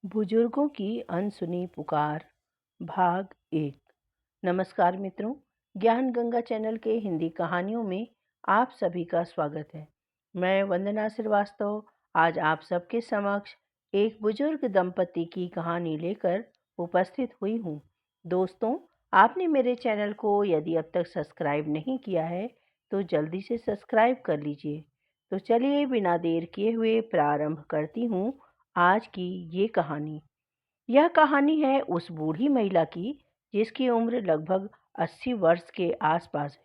बुजुर्गों की अनसुनी पुकार भाग 1। नमस्कार मित्रों, ज्ञान गंगा चैनल के हिंदी कहानियों में आप सभी का स्वागत है। मैं वंदना श्रीवास्तव आज आप सबके समक्ष एक बुजुर्ग दंपति की कहानी लेकर उपस्थित हुई हूँ। दोस्तों, आपने मेरे चैनल को यदि अब तक सब्सक्राइब नहीं किया है तो जल्दी से सब्सक्राइब कर लीजिए। तो चलिए बिना देर किए हुए प्रारंभ करती हूँ आज की ये कहानी। यह कहानी है उस बूढ़ी महिला की जिसकी उम्र लगभग 80 वर्ष के आसपास है,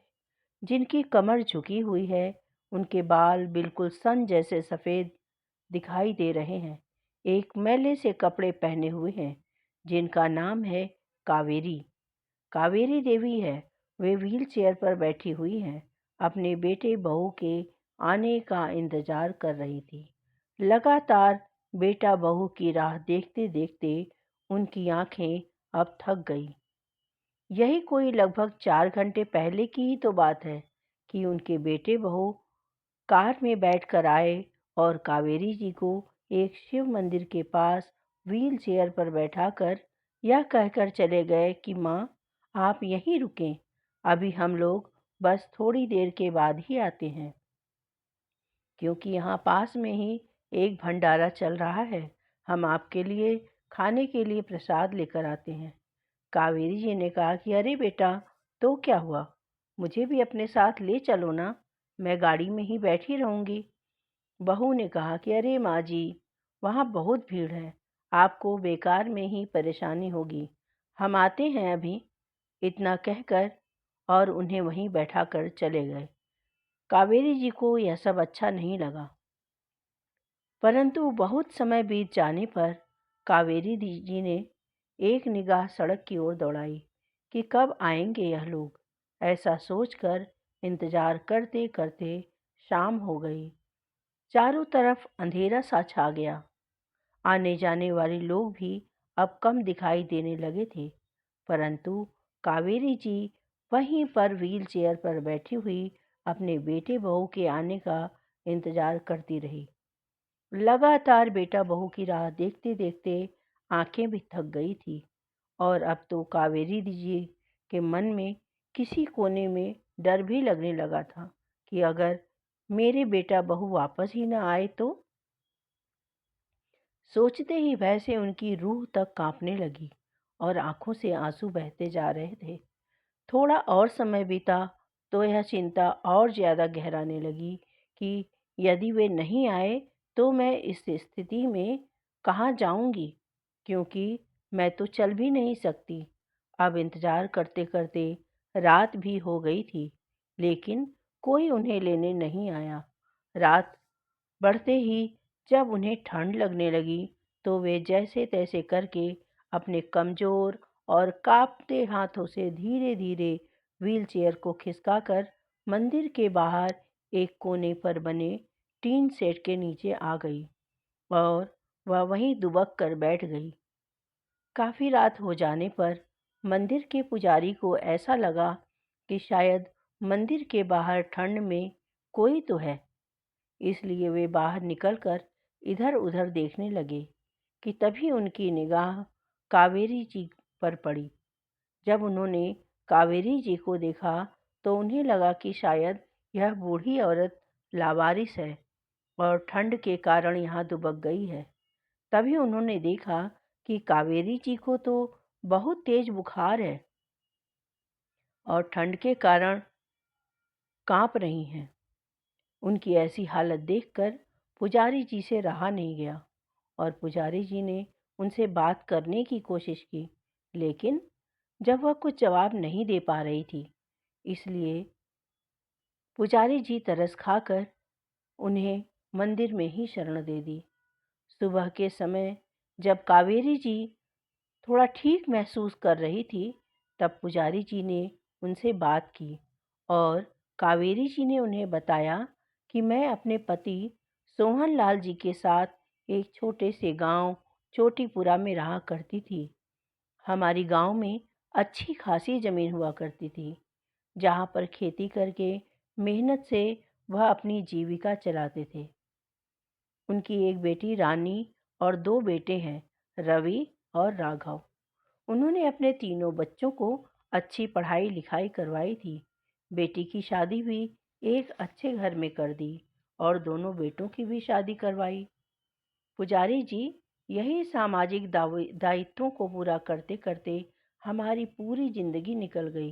जिनकी कमर झुकी हुई है। उनके बाल बिल्कुल सन जैसे सफ़ेद दिखाई दे रहे हैं। एक मैले से कपड़े पहने हुए हैं, जिनका नाम है कावेरी। कावेरी देवी है। वे व्हील चेयर पर बैठी हुई हैं, अपने बेटे बहू के आने का इंतजार कर रही थी। लगातार बेटा बहू की राह देखते देखते उनकी आंखें अब थक गई। यही कोई लगभग 4 घंटे पहले की ही तो बात है कि उनके बेटे बहू कार में बैठकर आए और कावेरी जी को एक शिव मंदिर के पास व्हील चेयर पर बैठाकर यह कहकर चले गए कि माँ, आप यहीं रुकें, अभी हम लोग बस थोड़ी देर के बाद ही आते हैं, क्योंकि यहाँ पास में ही एक भंडारा चल रहा है। हम आपके लिए खाने के लिए प्रसाद लेकर आते हैं। कावेरी जी ने कहा कि अरे बेटा, तो क्या हुआ, मुझे भी अपने साथ ले चलो ना, मैं गाड़ी में ही बैठी रहूंगी। बहू ने कहा कि अरे माँ जी, वहाँ बहुत भीड़ है, आपको बेकार में ही परेशानी होगी, हम आते हैं अभी। इतना कहकर और उन्हें वहीं बैठाकर चले गए। कावेरी जी को यह सब अच्छा नहीं लगा, परंतु बहुत समय बीत जाने पर कावेरी जी ने एक निगाह सड़क की ओर दौड़ाई कि कब आएंगे यह लोग। ऐसा सोचकर इंतजार करते करते शाम हो गई। चारों तरफ अंधेरा सा छा गया। आने जाने वाले लोग भी अब कम दिखाई देने लगे थे, परंतु कावेरी जी वहीं पर व्हील चेयर पर बैठी हुई अपने बेटे बहू के आने का इंतजार करती रही। लगातार बेटा बहू की राह देखते देखते आंखें भी थक गई थी, और अब तो कावेरी जी के मन में किसी कोने में डर भी लगने लगा था कि अगर मेरे बेटा बहू वापस ही न आए तो। सोचते ही भय से उनकी रूह तक कांपने लगी और आंखों से आंसू बहते जा रहे थे। थोड़ा और समय बीता तो यह चिंता और ज़्यादा गहराने लगी कि यदि वे नहीं आए तो मैं इस स्थिति में कहाँ जाऊंगी, क्योंकि मैं तो चल भी नहीं सकती। अब इंतज़ार करते करते रात भी हो गई थी, लेकिन कोई उन्हें लेने नहीं आया। रात बढ़ते ही जब उन्हें ठंड लगने लगी तो वे जैसे तैसे करके अपने कमज़ोर और कांपते हाथों से धीरे धीरे व्हील चेयर को खिसकाकर मंदिर के बाहर एक कोने पर बने टीन सेट के नीचे आ गई और वह वहीं दुबक कर बैठ गई। काफ़ी रात हो जाने पर मंदिर के पुजारी को ऐसा लगा कि शायद मंदिर के बाहर ठंड में कोई तो है, इसलिए वे बाहर निकलकर इधर उधर देखने लगे कि तभी उनकी निगाह कावेरी जी पर पड़ी। जब उन्होंने कावेरी जी को देखा तो उन्हें लगा कि शायद यह बूढ़ी औरत लावारिस है और ठंड के कारण यहाँ दुबक गई है। तभी उन्होंने देखा कि कावेरी जी को तो बहुत तेज बुखार है और ठंड के कारण कांप रही हैं। उनकी ऐसी हालत देखकर पुजारी जी से रहा नहीं गया और पुजारी जी ने उनसे बात करने की कोशिश की, लेकिन जब वह कुछ जवाब नहीं दे पा रही थी, इसलिए पुजारी जी तरस खाकर उन्हें मंदिर में ही शरण दे दी। सुबह के समय जब कावेरी जी थोड़ा ठीक महसूस कर रही थी, तब पुजारी जी ने उनसे बात की और कावेरी जी ने उन्हें बताया कि मैं अपने पति सोहन लाल जी के साथ एक छोटे से गांव चोटीपुरा में रहा करती थी। हमारी गांव में अच्छी खासी ज़मीन हुआ करती थी, जहां पर खेती करके मेहनत से वह अपनी जीविका चलाते थे। उनकी एक बेटी रानी और 2 बेटे हैं। रवि और राघव। उन्होंने अपने तीनों बच्चों को अच्छी पढ़ाई लिखाई करवाई थी। बेटी की शादी भी एक अच्छे घर में कर दी और दोनों बेटों की भी शादी करवाई। पुजारी जी, यही सामाजिक दायित्वों को पूरा करते करते हमारी पूरी जिंदगी निकल गई।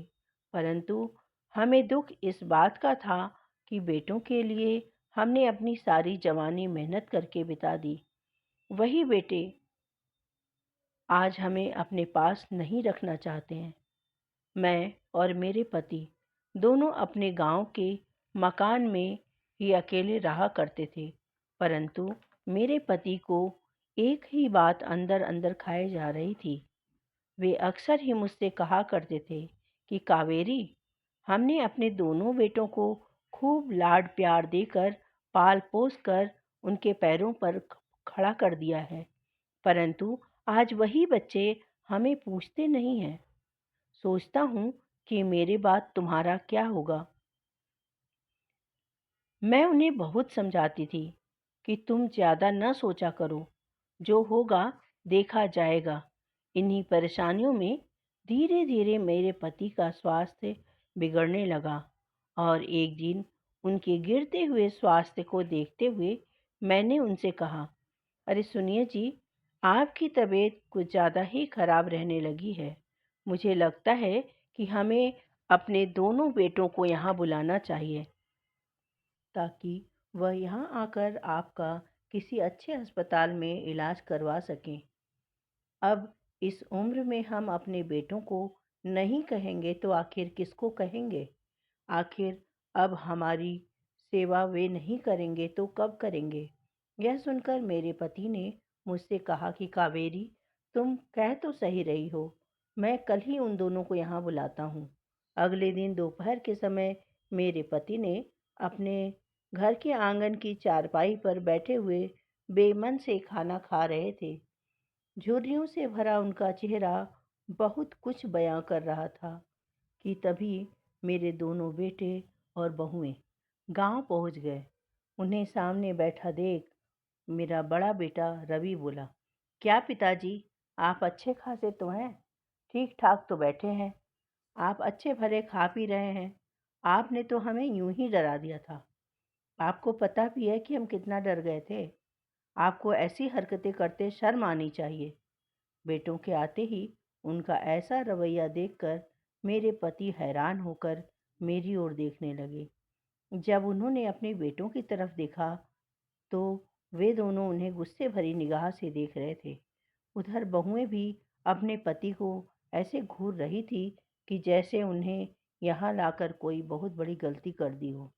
परंतु हमें दुख इस बात का था कि बेटों के लिए हमने अपनी सारी जवानी मेहनत करके बिता दी। वही बेटे आज हमें अपने पास नहीं रखना चाहते हैं। मैं और मेरे पति दोनों अपने गांव के मकान में ही अकेले रहा करते थे। परंतु मेरे पति को एक ही बात अंदर अंदर खाए जा रही थी। वे अक्सर ही मुझसे कहा करते थे कि कावेरी, हमने अपने दोनों बेटों को खूब लाड प्यार देकर पाल पोस कर उनके पैरों पर खड़ा कर दिया है, परंतु आज वही बच्चे हमें पूछते नहीं हैं। सोचता हूँ कि मेरे बाद तुम्हारा क्या होगा। मैं उन्हें बहुत समझाती थी कि तुम ज़्यादा न सोचा करो, जो होगा देखा जाएगा। इन्हीं परेशानियों में धीरे धीरे मेरे पति का स्वास्थ्य बिगड़ने लगा और एक दिन उनके गिरते हुए स्वास्थ्य को देखते हुए मैंने उनसे कहा, अरे सुनिए जी, आपकी तबीयत कुछ ज़्यादा ही खराब रहने लगी है। मुझे लगता है कि हमें अपने दोनों बेटों को यहाँ बुलाना चाहिए ताकि वह यहाँ आकर आपका किसी अच्छे अस्पताल में इलाज करवा सकें। अब इस उम्र में हम अपने बेटों को नहीं कहेंगे तो आखिर किसको कहेंगे? आखिर अब हमारी सेवा वे नहीं करेंगे तो कब करेंगे? यह सुनकर मेरे पति ने मुझसे कहा कि कावेरी, तुम कह तो सही रही हो, मैं कल ही उन दोनों को यहाँ बुलाता हूँ। अगले दिन दोपहर के समय मेरे पति ने अपने घर के आंगन की चारपाई पर बैठे हुए बेमन से खाना खा रहे थे। झुर्रियों से भरा उनका चेहरा बहुत कुछ बयां कर रहा था कि तभी मेरे दोनों बेटे और बहुएं गांव पहुंच गए। उन्हें सामने बैठा देख मेरा बड़ा बेटा रवि बोला, क्या पिताजी, आप अच्छे खासे तो हैं? ठीक ठाक तो बैठे हैं। आप अच्छे भले खा पी रहे हैं। आपने तो हमें यूं ही डरा दिया था। आपको पता भी है कि हम कितना डर गए थे। आपको ऐसी हरकतें करते शर्म आनी चाहिए। बेटों के आते ही उनका ऐसा रवैया देखकर मेरे पति हैरान होकर मेरी ओर देखने लगे। जब उन्होंने अपने बेटों की तरफ देखा तो वे दोनों उन्हें गुस्से भरी निगाह से देख रहे थे। उधर बहुएं भी अपने पति को ऐसे घूर रही थी कि जैसे उन्हें यहाँ लाकर कोई बहुत बड़ी गलती कर दी हो।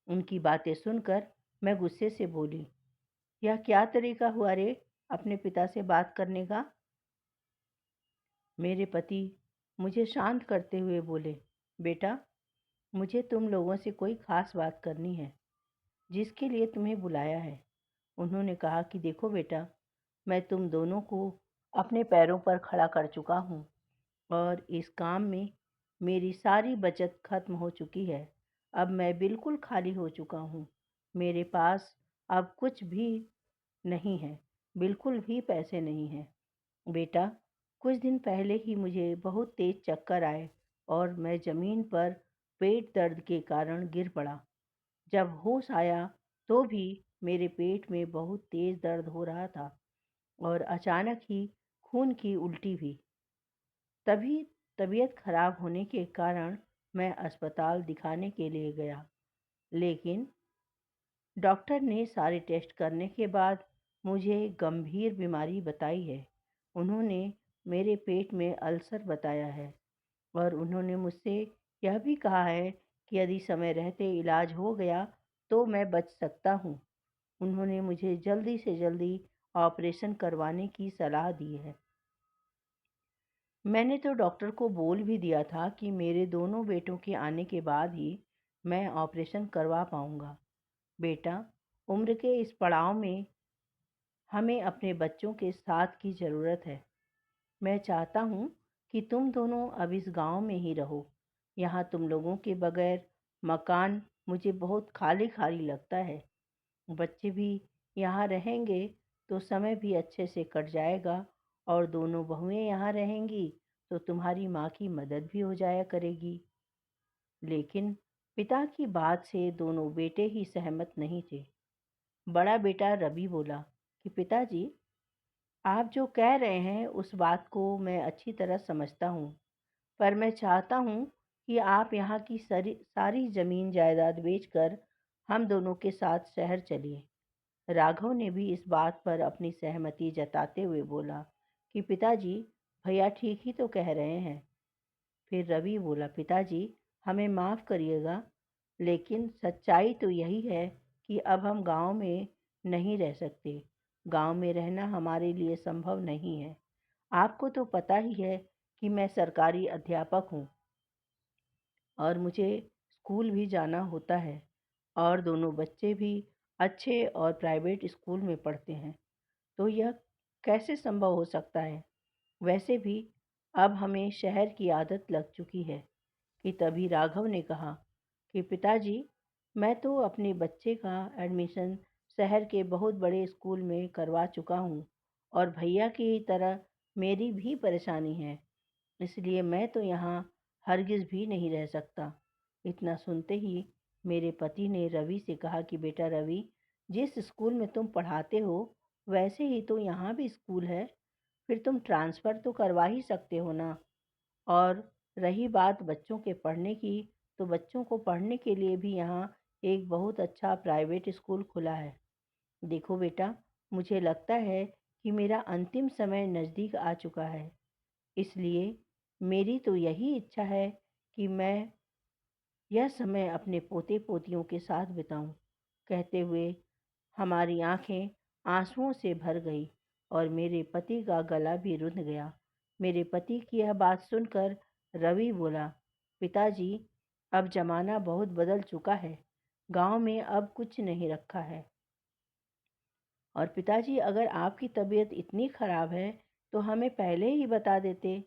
उनकी बातें सुनकर मैं गुस्से से बोली, यह क्या तरीका हुआ रे अपने पिता से बात करने का? मेरे पति मुझे शांत करते हुए बोले, बेटा, मुझे तुम लोगों से कोई खास बात करनी है जिसके लिए तुम्हें बुलाया है। उन्होंने कहा कि देखो बेटा, मैं तुम दोनों को अपने पैरों पर खड़ा कर चुका हूँ और इस काम में मेरी सारी बचत खत्म हो चुकी है। अब मैं बिल्कुल खाली हो चुका हूँ। मेरे पास अब कुछ भी नहीं है, बिल्कुल भी पैसे नहीं हैं। बेटा, कुछ दिन पहले ही मुझे बहुत तेज चक्कर आए और मैं ज़मीन पर पेट दर्द के कारण गिर पड़ा। जब होश आया तो भी मेरे पेट में बहुत तेज दर्द हो रहा था और अचानक ही खून की उल्टी भी। तभी तबीयत खराब होने के कारण मैं अस्पताल दिखाने के लिए गया, लेकिन डॉक्टर ने सारे टेस्ट करने के बाद मुझे गंभीर बीमारी बताई है। उन्होंने मेरे पेट में अल्सर बताया है और उन्होंने मुझसे यह भी कहा है कि यदि समय रहते इलाज हो गया तो मैं बच सकता हूँ। उन्होंने मुझे जल्दी से जल्दी ऑपरेशन करवाने की सलाह दी है। मैंने तो डॉक्टर को बोल भी दिया था कि मेरे दोनों बेटों के आने के बाद ही मैं ऑपरेशन करवा पाऊँगा। बेटा, उम्र के इस पड़ाव में हमें अपने बच्चों के साथ की ज़रूरत है। मैं चाहता हूँ कि तुम दोनों अब इस गांव में ही रहो। यहाँ तुम लोगों के बगैर मकान मुझे बहुत खाली खाली लगता है। बच्चे भी यहाँ रहेंगे तो समय भी अच्छे से कट जाएगा और दोनों बहुएं यहाँ रहेंगी तो तुम्हारी माँ की मदद भी हो जाया करेगी। लेकिन पिता की बात से दोनों बेटे ही सहमत नहीं थे। बड़ा बेटा रवि बोला कि पिताजी, आप जो कह रहे हैं उस बात को मैं अच्छी तरह समझता हूँ, पर मैं चाहता हूँ कि आप यहाँ की सारी सारी जमीन जायदाद बेचकर हम दोनों के साथ शहर चलिए। राघव ने भी इस बात पर अपनी सहमति जताते हुए बोला कि पिताजी, भैया ठीक ही तो कह रहे हैं। फिर रवि बोला, पिताजी हमें माफ़ करिएगा, लेकिन सच्चाई तो यही है कि अब हम गांव में नहीं रह सकते। गांव में रहना हमारे लिए संभव नहीं है। आपको तो पता ही है कि मैं सरकारी अध्यापक हूँ और मुझे स्कूल भी जाना होता है, और दोनों बच्चे भी अच्छे और प्राइवेट स्कूल में पढ़ते हैं। तो यह कैसे संभव हो सकता है? वैसे भी अब हमें शहर की आदत लग चुकी है। कि तभी राघव ने कहा कि पिताजी, मैं तो अपने बच्चे का एडमिशन शहर के बहुत बड़े स्कूल में करवा चुका हूँ, और भैया की तरह मेरी भी परेशानी है, इसलिए मैं तो यहाँ हरगिज़ भी नहीं रह सकता। इतना सुनते ही मेरे पति ने रवि से कहा कि बेटा रवि, जिस स्कूल में तुम पढ़ाते हो वैसे ही तो यहाँ भी स्कूल है, फिर तुम ट्रांसफ़र तो करवा ही सकते हो ना। और रही बात बच्चों के पढ़ने की, तो बच्चों को पढ़ने के लिए भी यहाँ एक बहुत अच्छा प्राइवेट स्कूल खुला है। देखो बेटा, मुझे लगता है कि मेरा अंतिम समय नज़दीक आ चुका है, इसलिए मेरी तो यही इच्छा है कि मैं यह समय अपने पोते पोतियों के साथ बिताऊं। कहते हुए हमारी आंखें आंसुओं से भर गई और मेरे पति का गला भी रुंध गया। मेरे पति की यह बात सुनकर रवि बोला, पिताजी, अब जमाना बहुत बदल चुका है। गांव में अब कुछ नहीं रखा है। और पिताजी, अगर आपकी तबीयत इतनी खराब है तो हमें पहले ही बता देते।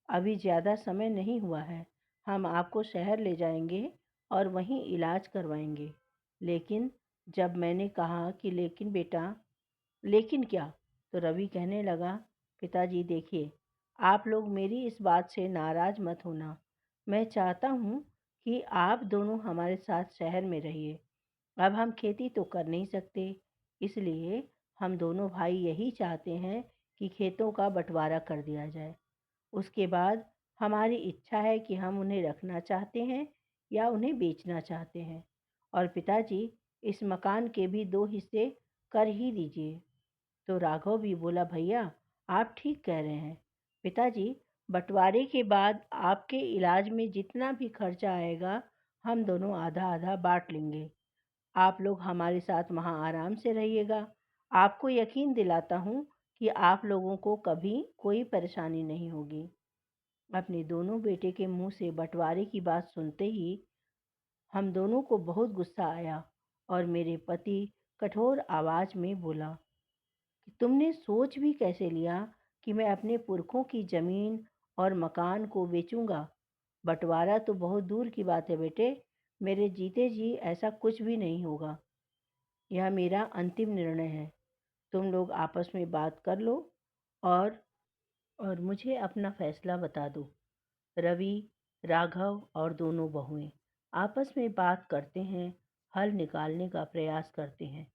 अभी ज़्यादा समय नहीं हुआ है। हम आपको शहर ले जाएंगे और वहीं इलाज करवाएंगे। लेकिन जब मैंने कहा कि लेकिन बेटा, लेकिन क्या, तो रवि कहने लगा, पिताजी देखिए, आप लोग मेरी इस बात से नाराज़ मत होना। मैं चाहता हूँ कि आप दोनों हमारे साथ शहर में रहिए। अब हम खेती तो कर नहीं सकते, इसलिए हम दोनों भाई यही चाहते हैं कि खेतों का बंटवारा कर दिया जाए। उसके बाद हमारी इच्छा है कि हम उन्हें रखना चाहते हैं या उन्हें बेचना चाहते हैं। और पिताजी, इस मकान के भी 2 हिस्से कर ही दीजिए। तो राघव भी बोला, भैया आप ठीक कह रहे हैं। पिताजी, बंटवारे के बाद आपके इलाज में जितना भी खर्चा आएगा, हम दोनों आधा आधा बांट लेंगे। आप लोग हमारे साथ वहाँ आराम से रहिएगा। आपको यकीन दिलाता हूँ कि आप लोगों को कभी कोई परेशानी नहीं होगी। अपने दोनों बेटे के मुंह से बंटवारे की बात सुनते ही हम दोनों को बहुत गुस्सा आया, और मेरे पति कठोर आवाज में बोला कि तुमने सोच भी कैसे लिया कि मैं अपने पुरखों की जमीन और मकान को बेचूंगा? बंटवारा तो बहुत दूर की बात है बेटे। मेरे जीते जी ऐसा कुछ भी नहीं होगा। यह मेरा अंतिम निर्णय है। तुम लोग आपस में बात कर लो और और मुझे अपना फैसला बता दो। रवि, राघव और दोनों बहुएं आपस में बात करते हैं, हल निकालने का प्रयास करते हैं।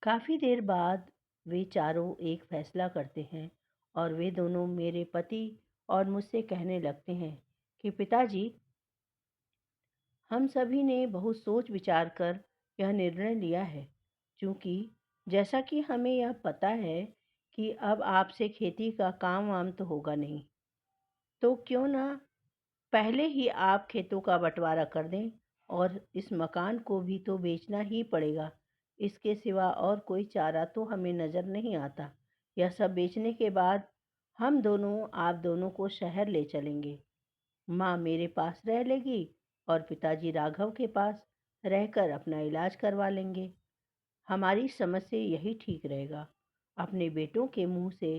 काफ़ी देर बाद वे चारों एक फैसला करते हैं, और वे दोनों मेरे पति और मुझसे कहने लगते हैं कि पिताजी, हम सभी ने बहुत सोच विचार कर यह निर्णय लिया है। क्योंकि जैसा कि हमें यह पता है कि अब आपसे खेती का काम वाम तो होगा नहीं, तो क्यों ना पहले ही आप खेतों का बंटवारा कर दें, और इस मकान को भी तो बेचना ही पड़ेगा। इसके सिवा और कोई चारा तो हमें नज़र नहीं आता। यह सब बेचने के बाद हम दोनों आप दोनों को शहर ले चलेंगे। माँ मेरे पास रह लेगी और पिताजी राघव के पास रहकर अपना इलाज करवा लेंगे। हमारी समझ से यही ठीक रहेगा। अपने बेटों के मुंह से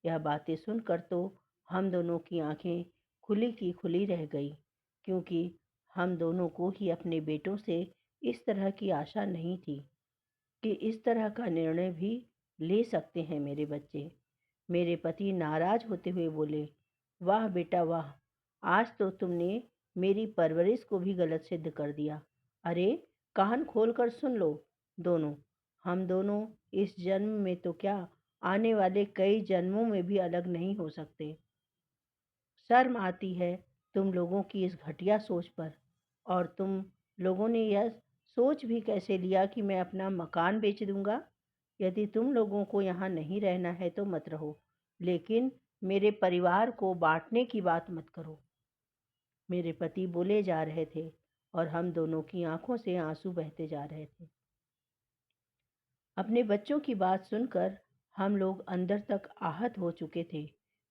यह बातें सुनकर तो हम दोनों की आंखें खुली की खुली रह गई, क्योंकि हम दोनों को ही अपने बेटों से इस तरह की आशा नहीं थी कि इस तरह का निर्णय भी ले सकते हैं मेरे बच्चे। मेरे पति नाराज होते हुए बोले, वाह बेटा वाह, आज तो तुमने मेरी परवरिश को भी गलत सिद्ध कर दिया। अरे कान खोल कर सुन लो दोनों, हम दोनों इस जन्म में तो क्या, आने वाले कई जन्मों में भी अलग नहीं हो सकते। शर्म आती है तुम लोगों की इस घटिया सोच पर। और तुम लोगों ने यह सोच भी कैसे लिया कि मैं अपना मकान बेच दूंगा? यदि तुम लोगों को यहाँ नहीं रहना है तो मत रहो, लेकिन मेरे परिवार को बांटने की बात मत करो। मेरे पति बोले जा रहे थे और हम दोनों की आंखों से आंसू बहते जा रहे थे। अपने बच्चों की बात सुनकर हम लोग अंदर तक आहत हो चुके थे।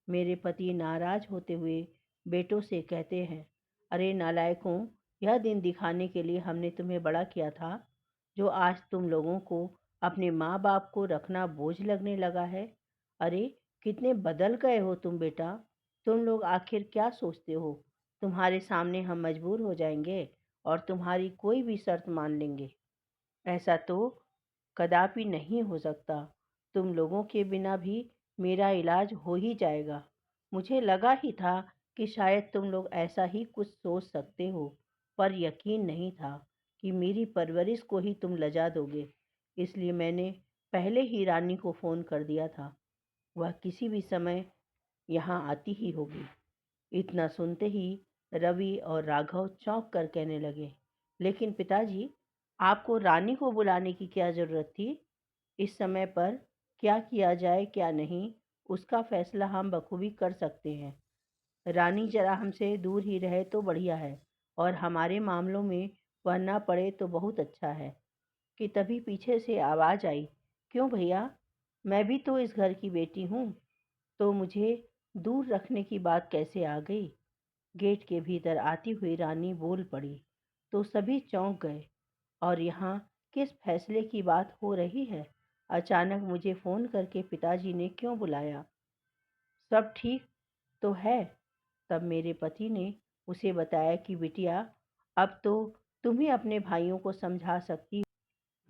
मेरे पति नाराज होते हुए बेटों से कहते हैं, अरे नालायकों, यह दिन दिखाने के लिए हमने तुम्हें बड़ा किया था, जो आज तुम लोगों को अपने माँ बाप को रखना बोझ लगने लगा है। अरे कितने बदल गए हो तुम बेटा। तुम लोग आखिर क्या सोचते हो? तुम्हारे सामने हम मजबूर हो जाएंगे और तुम्हारी कोई भी शर्त मान लेंगे? ऐसा तो कदापि नहीं हो सकता। तुम लोगों के बिना भी मेरा इलाज हो ही जाएगा। मुझे लगा ही था कि शायद तुम लोग ऐसा ही कुछ सोच सकते हो, पर यकीन नहीं था कि मेरी परवरिश को ही तुम लजा दोगे। इसलिए मैंने पहले ही रानी को फ़ोन कर दिया था। वह किसी भी समय यहाँ आती ही होगी। इतना सुनते ही रवि और राघव चौंक कर कहने लगे, लेकिन पिताजी, आपको रानी को बुलाने की क्या जरूरत थी? इस समय पर क्या किया जाए क्या नहीं, उसका फैसला हम बखूबी कर सकते हैं। रानी जरा हमसे दूर ही रहे तो बढ़िया है, और हमारे मामलों में वह न पड़े तो बहुत अच्छा है। कि तभी पीछे से आवाज आई, क्यों भैया, मैं भी तो इस घर की बेटी हूँ, तो मुझे दूर रखने की बात कैसे आ गई? गेट के भीतर आती हुई रानी बोल पड़ी तो सभी चौंक गए। और यहाँ किस फैसले की बात हो रही है? अचानक मुझे फ़ोन करके पिताजी ने क्यों बुलाया? सब ठीक तो है? तब मेरे पति ने उसे बताया कि बिटिया, अब तो तुम ही अपने भाइयों को समझा सकती।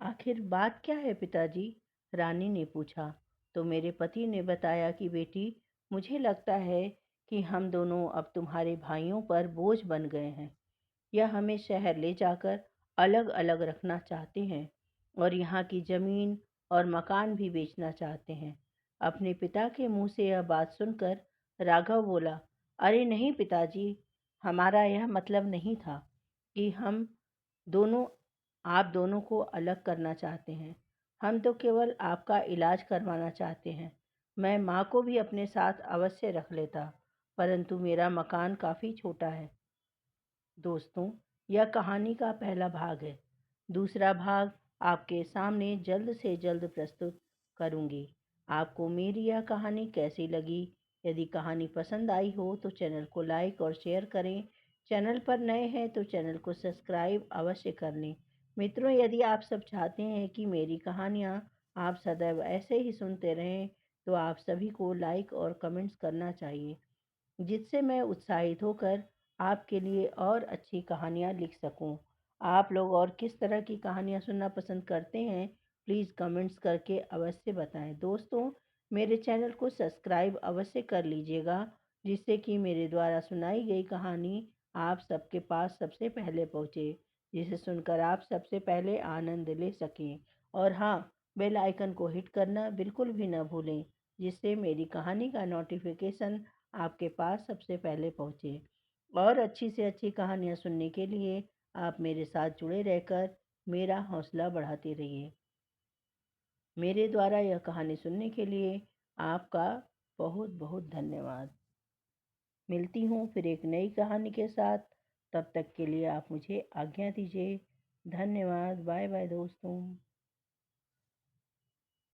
आखिर बात क्या है पिताजी? रानी ने पूछा। तो मेरे पति ने बताया कि बेटी, मुझे लगता है कि हम दोनों अब तुम्हारे भाइयों पर बोझ बन गए हैं। यह हमें शहर ले जाकर अलग अलग रखना चाहते हैं और यहाँ की जमीन और मकान भी बेचना चाहते हैं। अपने पिता के मुंह से यह बात सुनकर राघव बोला, अरे नहीं पिताजी, हमारा यह मतलब नहीं था कि हम दोनों आप दोनों को अलग करना चाहते हैं। हम तो केवल आपका इलाज करवाना चाहते हैं। मैं माँ को भी अपने साथ अवश्य रख लेता, परंतु मेरा मकान काफ़ी छोटा है। दोस्तों, यह कहानी का पहला भाग है। दूसरा भाग आपके सामने जल्द से जल्द प्रस्तुत करूँगी। आपको मेरी यह कहानी कैसी लगी? यदि कहानी पसंद आई हो तो चैनल को लाइक और शेयर करें। चैनल पर नए हैं तो चैनल को सब्सक्राइब अवश्य कर लें। मित्रों, यदि आप सब चाहते हैं कि मेरी कहानियाँ आप सदैव ऐसे ही सुनते रहें, तो आप सभी को लाइक और कमेंट्स करना चाहिए, जिससे मैं उत्साहित होकर आपके लिए और अच्छी कहानियाँ लिख सकूं। आप लोग और किस तरह की कहानियाँ सुनना पसंद करते हैं, प्लीज़ कमेंट्स करके अवश्य बताएं। दोस्तों, मेरे चैनल को सब्सक्राइब अवश्य कर लीजिएगा, जिससे कि मेरे द्वारा सुनाई गई कहानी आप सबके पास सबसे पहले पहुँचे, जिसे सुनकर आप सबसे पहले आनंद ले सकें। और हाँ, बेल आइकन को हिट करना बिल्कुल भी न भूलें, जिससे मेरी कहानी का नोटिफिकेशन आपके पास सबसे पहले पहुँचे। और अच्छी से अच्छी कहानियाँ सुनने के लिए आप मेरे साथ जुड़े रहकर मेरा हौसला बढ़ाते रहिए। मेरे द्वारा यह कहानी सुनने के लिए आपका बहुत बहुत धन्यवाद। मिलती हूँ फिर एक नई कहानी के साथ। तब तक के लिए आप मुझे आज्ञा दीजिए। धन्यवाद। बाय बाय दोस्तों।